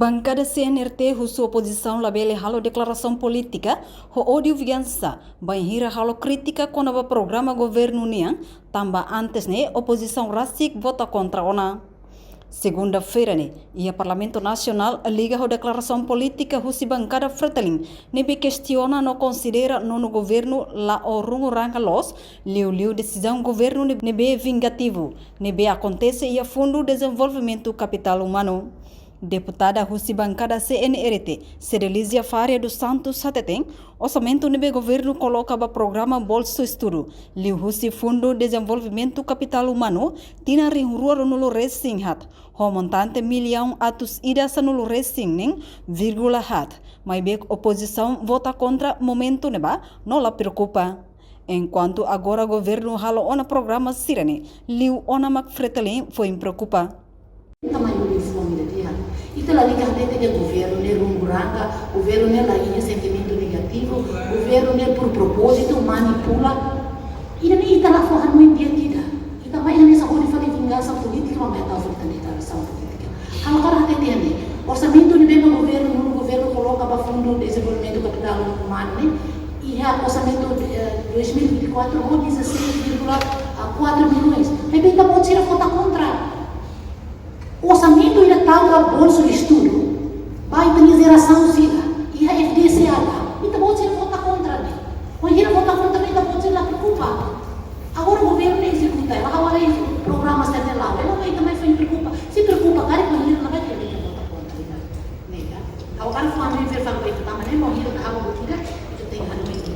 Bancada CNRT husu oposição labele halo declaração política ho ódio viança banhira halo crítica konaba programa governo niang tamba antes ne oposição rasik vota contra ona. Segunda-feira ne ia Parlamento Nacional liga ho declaração política husi bancada Fretilin nebe questiona no considera no governo la orungu ranga los liu decisão governo nebe vingativo nebe acontece ia Fundo Desenvolvimento Capital Humano. Deputada Husi Bancada CNRT, Cedelizia Faria dos Santos Sateteng, orçamento nebe governo colocava programa Bolsa Estudo, liu Husi Fundo Desenvolvimento Capital Humano, tina rinrua nulo racing hat, ho montante milhão atus ida sa nulo racing ning, vírgula hat, mas bek oposição vota contra momento neba, não la preocupa. Enquanto agora governo halo ona programa sirene, liu ona mak Fretilin foi preocupa. Itulah dikatakan dia governo ne rumburanga, governo ne lainnya sentimento negativo, governo ne por propósito manipula. Ida ni ita la fohan mo dia tidak. Ita mai na sa hodi fati vingança política ma meta fati declaração política. Kalau cara hati dia ni, orçamento ne bema governo coloca ba Fundo Desenvolvimento Capital Humano ne, ia orçamento 2024 ho 16,4 milhões. Mas ita pode ser vota contra. O orçamento ainda está no bolso de estudo, vai para a geração siga, e a FDC lá, então pode ser votar contra, né? Quando ele vota contra, então pode ser lá preocupa. Agora o governo executa, ela agora o programa está até lá, ela vai também se preocupa, cara, quando ele não vai querer votar contra, nega. Agora o família vai falar para ele, mas nem morrer, algo que eu tenho a noite.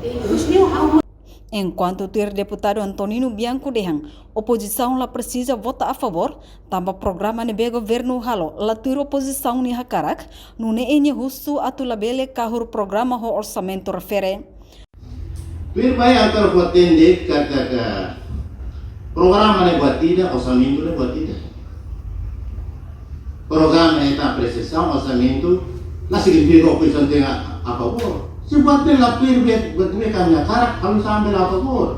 E os meus algo. Enquanto ter deputado Antonino Bianco Dehang, oposição lá precisa votar a favor, tamba programa nebe governo halo, la tur oposição ni hakarak, nune enye husu atu labele kahur programa ho orçamento refere. Tuir bai antar votende kata ka programa ne batida, orçamento ne batida. Programa eta precisão, orçamento, la significa oposição tem a favor. Si buat la pirbe kami karak kami sambil apa pun.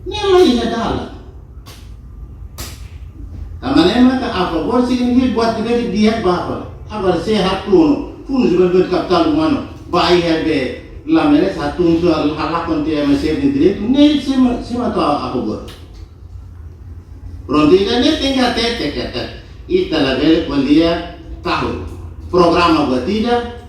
Nilainya dalam. Kamanema ka apa pun sini buat dia bahwa agar sehat pun juga berkapital humano. Bayi habe lamene satu untuk halak konti masih di diri tu nih sima tu apa pun. Prontiga ni tinggal kata. Ita lagi kuliah tahu programa buat tidak.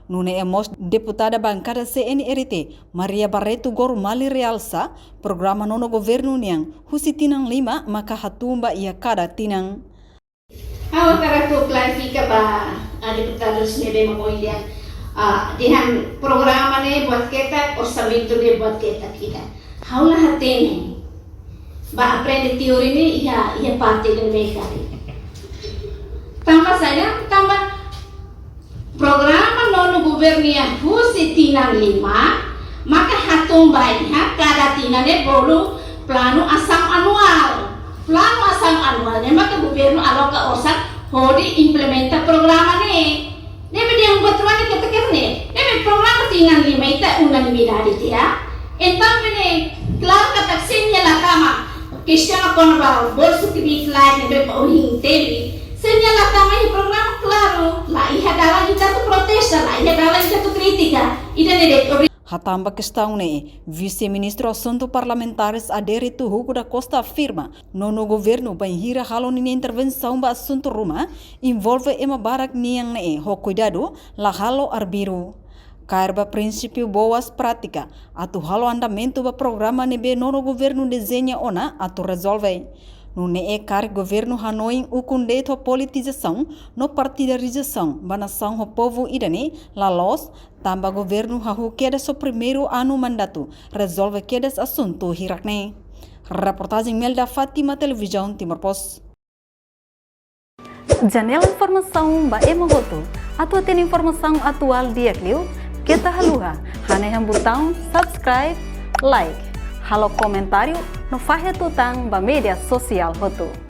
Nune emos deputada bancada CNRT Maria Barreto Gormali realça programa nono governo niang husi tinang 5 maka hatumba ia kada tinang. Hau karatu klarifica ba deputados nebe mamoilian dihan programa ne buat kita orçamento ne buat kita hau la hatene ba aprende teori ne ia parte ne mereka. Tambah saja, tambah programa nono governia husi tinang 5, maka hatung baiknya kada tinane bolu plano asam anual. Plano asam anualnya maka governo aloka orsak hodi implementa programa ne. Nebe dia buat mana kita kerne. Nebe programa tinang 5 itu unanimidade dia. Então ne claro kata senyala kama question kon ba bolsu tibi flight nebe ohin tebi. Senyala tamai programa claro, lá ia dalam kita tu protesta, lá ia dalam kita tu kritika. Ida ne Hatamba questão ne, vice-ministro assunto parlamentares Adérito Hugo da Costa afirma, nono governo banhira halo ni intervenção ba assunto ruma, envolve ema barak niang ne, ho cuidado, la halo arbiru. Carba princípio boas prática, atu halo andamento ba programa nebe nono governo desenha ona, atu resolve. Nune car governo Hanoi ukundeto politização no partidarização ba nação ho povo idane la los tamba governo hahu queda so primeiro ano mandato resolve quedas assunto hirakne. Reportagem Melda Fátima Televisão Timor Post. Janela informação ba emogoto atu tem informação atual dia kliu kita haluha hane botão subscribe like halo comentário no fahe tutang ba media sosial hotu.